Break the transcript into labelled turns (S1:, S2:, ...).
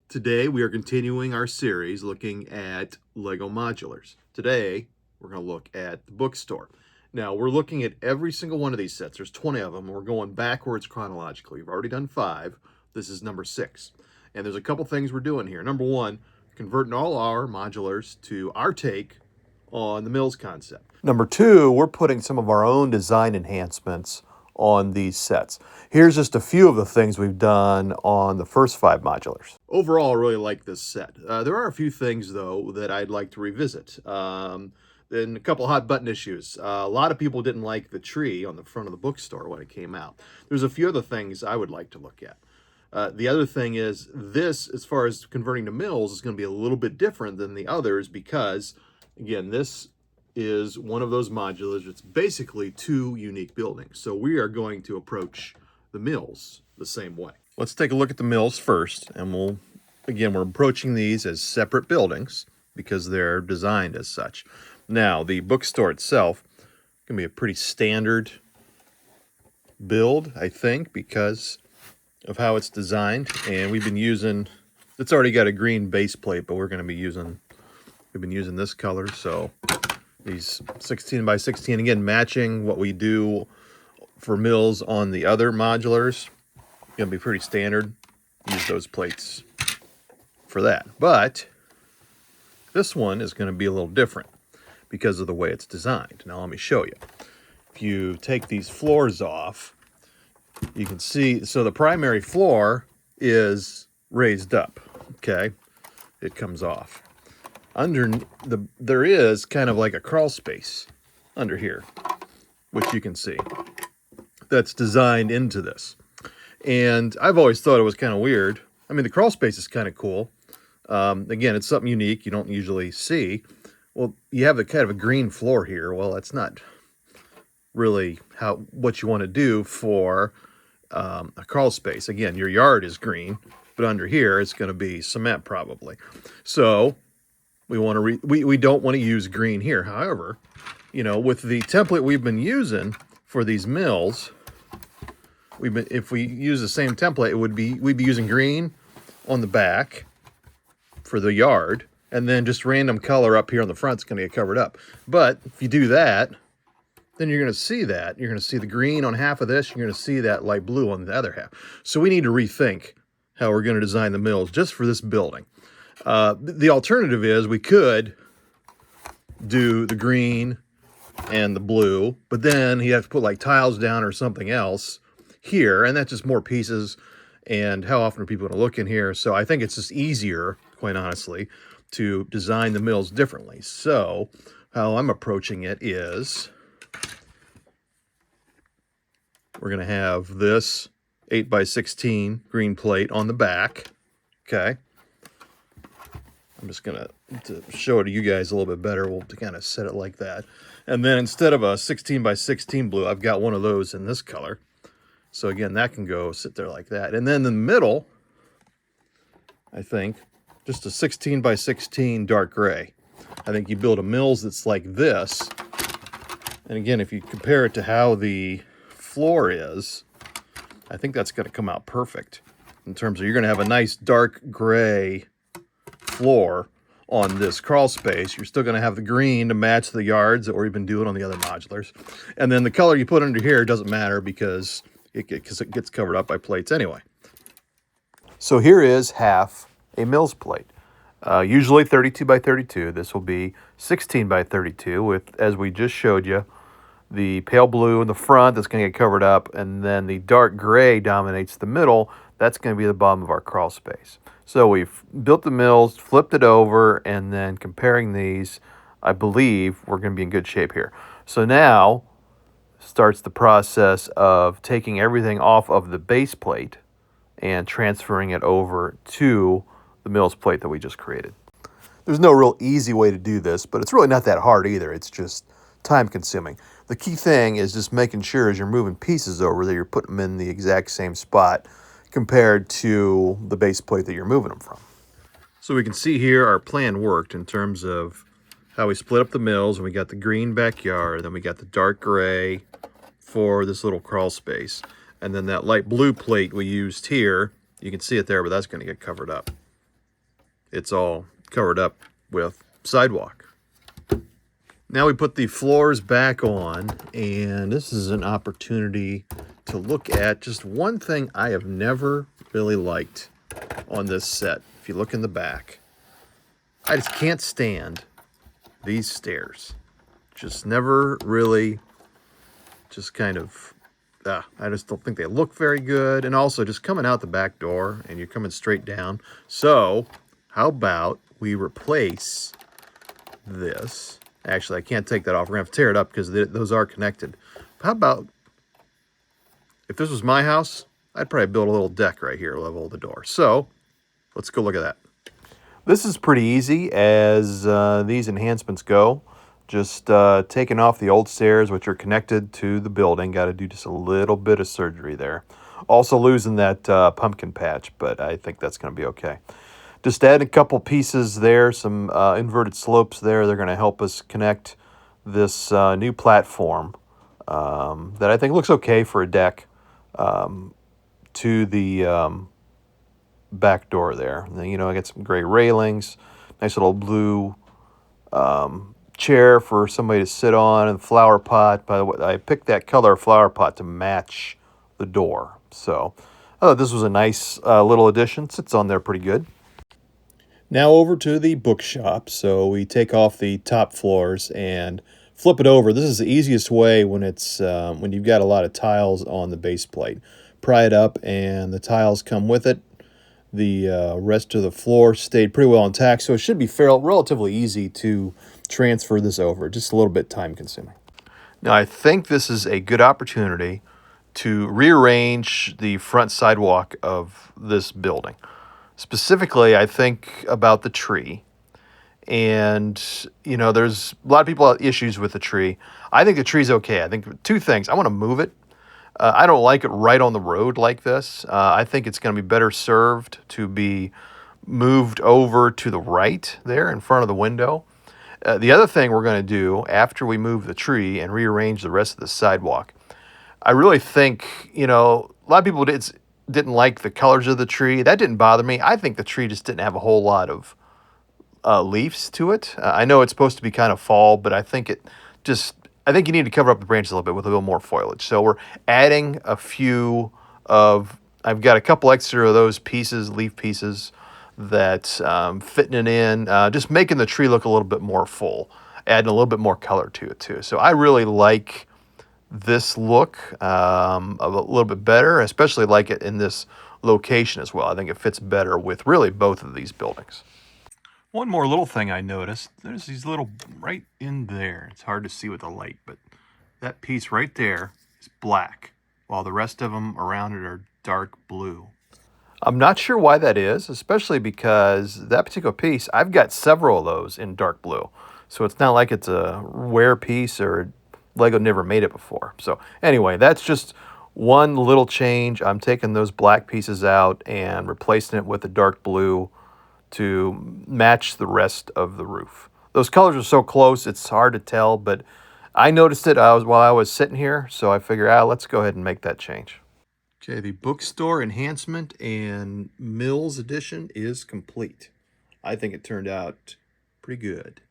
S1: Today we are continuing our series looking at Lego modulars. Today we're going to look at the Bookstore. Now we're looking at every single one of these sets. There's 20 of them. We're going backwards chronologically. We've already done 5. This is number 6. And there's a couple things we're doing here. Number 1, converting all our modulars to our take on the MILS concept. Number 2, we're putting some of our own design enhancements on these sets. Here's just a few of the things we've done on the first 5 modulars. Overall, I really like this set. There are a few things, though, that I'd like to revisit. And a couple hot button issues. A lot of people didn't like the tree on the front of the Bookstore when it came out. There's a few other things I would like to look at. The other thing is this, as far as converting to MILS, is going to be a little bit different than the others because, again, this is one of those modulars. It's basically 2 unique buildings. So we are going to approach the MILS the same way. Let's take a look at the MILS first, and we're approaching these as separate buildings because they're designed as such. Now, the Bookstore itself can be a pretty standard build, I think, because of how it's designed. And we've been using, it's already got a green base plate, but we've been using this color, so these 16 by 16, again, matching what we do for MILS on the other modulars. Gonna be pretty standard. Use those plates for that. But this one is gonna be a little different because of the way it's designed. Now let me show you. If you take these floors off, you can see, so the primary floor is raised up, okay? It comes off. There is kind of like a crawl space under here, which you can see, that's designed into this. And I've always thought it was kind of weird. I mean, the crawl space is kind of cool. Again, it's something unique you don't usually see. Well, you have a kind of a green floor here. Well, that's not really what you want to do for a crawl space. Again, your yard is green, but under here it's going to be cement probably. So we don't want to use green here. However, you know, with the template we've been using for these MILS, if we use the same template, we'd be using green on the back for the yard, and then just random color up here on the front is going to get covered up. But if you do that, then you're going to see that. You're going to see the green on half of this. You're going to see that light blue on the other half. So we need to rethink how we're going to design the MILS just for this building. The alternative is we could do the green and the blue, but then you have to put like tiles down or something else here, and that's just more pieces, and how often are people going to look in here? So I think it's just easier, quite honestly, to design the MILS differently. So how I'm approaching it is we're going to have this 8 by 16 green plate on the back, okay? I'm just going to show it to you guys a little bit better. We'll kind of set it like that. And then instead of a 16 by 16 blue, I've got one of those in this color. So again, that can go sit there like that. And then in the middle, I think, just a 16 by 16 dark gray. I think you build a MILS that's like this. And again, if you compare it to how the floor is, I think that's going to come out perfect in terms of you're going to have a nice dark gray floor on this crawl space. You're still going to have the green to match the yards that we've been doing on the other modulars. And then the color you put under here doesn't matter because it gets covered up by plates anyway. So here is half a MILS plate. Usually 32 by 32. This will be 16 by 32 with, as we just showed you, the pale blue in the front that's going to get covered up, and then the dark gray dominates the middle. That's going to be the bottom of our crawl space. So we've built the MILS, flipped it over, and then comparing these, I believe we're going to be in good shape here. So now starts the process of taking everything off of the base plate and transferring it over to the MILS plate that we just created. There's no real easy way to do this, but it's really not that hard either. It's just time consuming. The key thing is just making sure as you're moving pieces over that you're putting them in the exact same spot compared to the base plate that you're moving them from. So we can see here our plan worked in terms of how we split up the MILS, and we got the green backyard, then we got the dark gray for this little crawl space, and then that light blue plate we used here, you can see it there, but that's going to get covered up. it's all covered up with sidewalk. Now we put the floors back on, and this is an opportunity to look at just one thing I have never really liked on this set. If you look in the back, I just can't stand these stairs. Just never really, just kind of, I just don't think they look very good. And also just coming out the back door and you're coming straight down. So how about we replace this? Actually, I can't take that off. We're gonna have to tear it up because those are connected. How about, if this was my house, I'd probably build a little deck right here level the door. So let's go look at that. This is pretty easy as these enhancements go. Just taking off the old stairs, which are connected to the building. Got to do just a little bit of surgery there. Also losing that pumpkin patch, but I think that's going to be okay. Just add a couple pieces there, some inverted slopes there. They're going to help us connect this new platform that I think looks okay for a deck to the back door there. And then, I got some gray railings, nice little blue chair for somebody to sit on, and flower pot. By the way, I picked that color flower pot to match the door. So this was a nice little addition. Sits on there pretty good. Now over to the bookshop. So we take off the top floors and flip it over. This is the easiest way when it's when you've got a lot of tiles on the base plate. Pry it up and the tiles come with it. The rest of the floor stayed pretty well intact, so it should be relatively easy to transfer this over. Just a little bit time consuming. Now I think this is a good opportunity to rearrange the front sidewalk of this building. Specifically, I think about the tree. And, there's a lot of people have issues with the tree. I think the tree's okay. I think two things. I want to move it. I don't like it right on the road like this. I think it's going to be better served to be moved over to the right there in front of the window. The other thing we're going to do after we move the tree and rearrange the rest of the sidewalk, I really think, a lot of people didn't like the colors of the tree. That didn't bother me. I think the tree just didn't have a whole lot of leaves to it. I know it's supposed to be kind of fall, but I think you need to cover up the branches a little bit with a little more foliage. So we're adding I've got a couple extra of those pieces, leaf pieces, that fitting it in, just making the tree look a little bit more full, adding a little bit more color to it too. So I really like this look a little bit better, especially like it in this location as well. I think it fits better with really both of these buildings. One more little thing I noticed, there's these little, right in there, it's hard to see with the light, but that piece right there is black, while the rest of them around it are dark blue. I'm not sure why that is, especially because that particular piece, I've got several of those in dark blue. So it's not like it's a rare piece or Lego never made it before. So anyway, that's just one little change. I'm taking those black pieces out and replacing it with a dark blue to match the rest of the roof. Those colors are so close, it's hard to tell, but I noticed it while I was sitting here, so I figured, let's go ahead and make that change. Okay, the Bookstore enhancement and MILS edition is complete. I think it turned out pretty good.